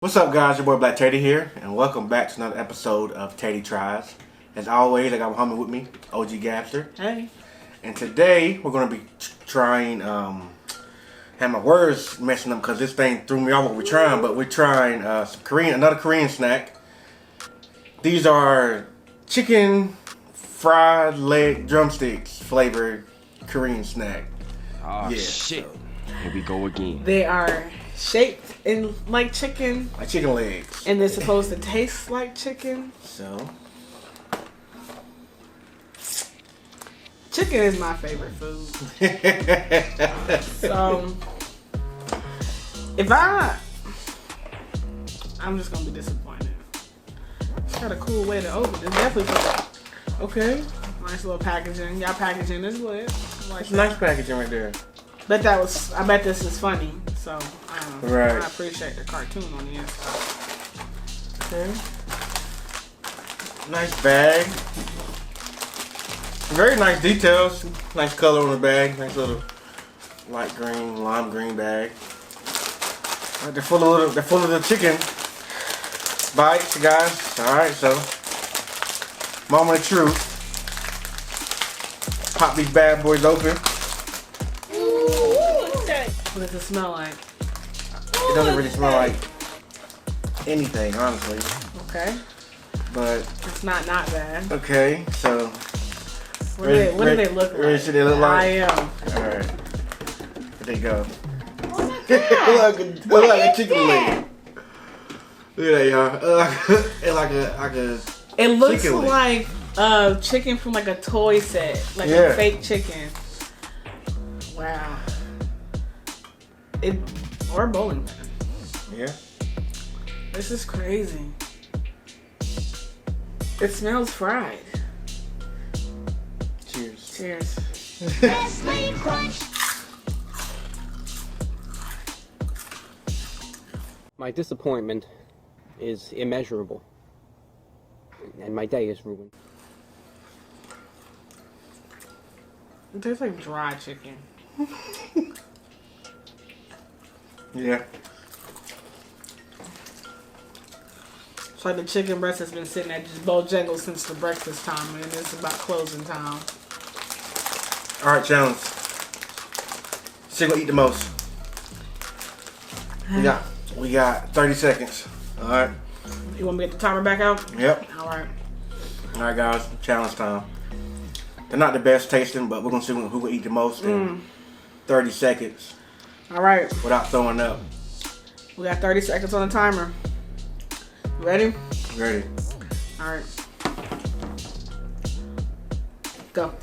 What's up, guys? Your boy Black Tatey here, and welcome back to another episode of Tatey Tries. As always, I got my homie with me, OG Gabster. Hey. And today, we're going to be trying, have my words messing up because this thing threw me off what we're trying, but we're trying another Korean snack. These are chicken fried leg drumsticks flavored Korean snack. Oh, shit. Here we go again. They are shaped in like chicken. Like chicken legs. And they're supposed to taste like chicken. So. Chicken is my favorite food. So, I'm just going to be disappointed. It's got a cool way to open it. It's definitely cool. Okay. Nice little packaging. Y'all packaging is lit. Like it's nice packaging right there. I bet this is funny. So, I don't know. Right. I appreciate the cartoon on the inside. Okay. Nice bag. Very nice details. Nice color on the bag. Nice little light green, lime green bag. Right, they're full of the chicken bites, you guys. All right, so moment of truth. Pop these bad boys open. What does it smell like? It doesn't really smell like anything, honestly. Okay. But it's not bad. Okay, so what do they look like? Should they look like? I am. All right. There they go. Oh my God. look like a chicken leg. Look at that, y'all. It's like a. It looks chicken like chicken from like a toy set, like a fake chicken. Wow. Or bowling pin. Yeah. This is crazy. It smells fried. Cheers. Cheers. Nestle Crunch. My disappointment is immeasurable. And my day is ruined. It tastes like dry chicken. Yeah. It's like the chicken breast has been sitting at just Bojangles since the breakfast time, and it's about closing time. All right, challenge. See who eat the most. We got 30 seconds. All right. You want me to get the timer back out? Yep. All right. All right, guys. Challenge time. They're not the best tasting, but we're gonna see who will eat the most in 30 seconds. All right. Without throwing up. We got 30 seconds on the timer. You ready? Ready. All right. Go.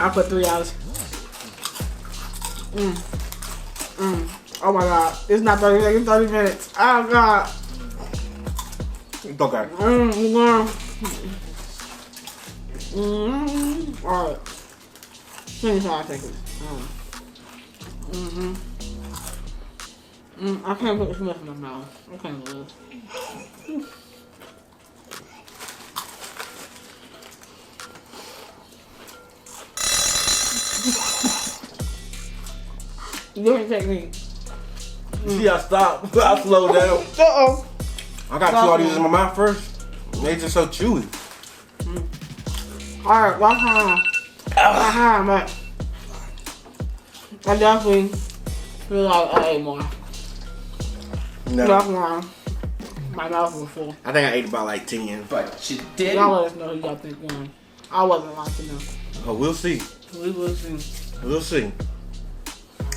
I'll put 3 hours. Oh my God. It's not 30 seconds, 30 minutes. Oh God. It's okay. All right. 25 seconds. I can't put too much in my mouth. I can't do this. Different technique. See, I stopped. I slowed down. Uh-oh. I got 2 of these in my mouth first. They just so chewy. Alright, one time. But I definitely feel like I ate more. No. Definitely. My mouth was full. I think I ate about like 10. But you did. Y'all let us know who y'all think won. I wasn't watching them. Oh, we'll see. We will see. We'll see.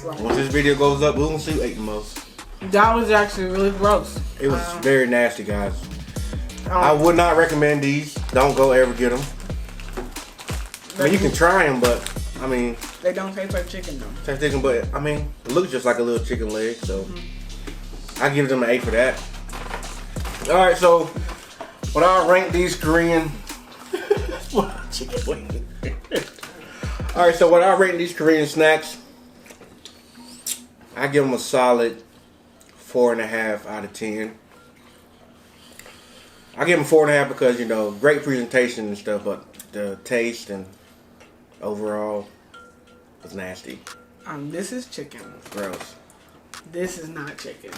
Right. Once this video goes up, we'll see who ate the most. That was actually really gross. It was very nasty, guys. I would not recommend these. Don't go ever get them. I mean, you can try them, but I mean, they don't taste like chicken though. taste chicken, but I mean, it looks just like a little chicken leg, so I give them an 8 for that. All right, so when I rank these Korean chicken wings. All right, so when I rate these Korean snacks, I give them a solid 4.5 out of 10. I give them 4.5 because, you know, great presentation and stuff, but the taste and overall was nasty. This is chicken. Gross. This is not chicken.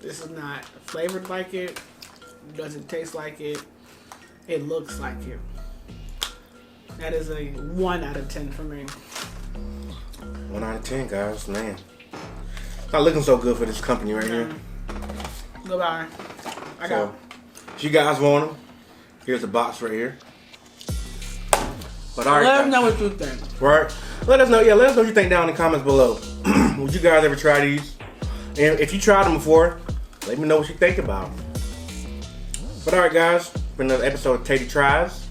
This is not flavored like it. Doesn't taste like it. It looks like it. That is a 1 out of 10 for me. 1 out of 10, guys. Man, it's not looking so good for this company right here. Goodbye. I got. So, if you guys want them, here's the box right here. But all right, Let us know what you think. right? Let us know. Yeah, let us know what you think down in the comments below. Would you guys ever try these? And if you tried them before, let me know what you think about them. But all right, guys, for another episode of Tatey Tries.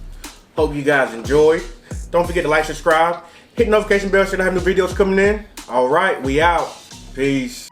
Hope you guys enjoyed. Don't forget to like, subscribe, hit the notification bell so you don't have new videos coming in. All right, we out. Peace.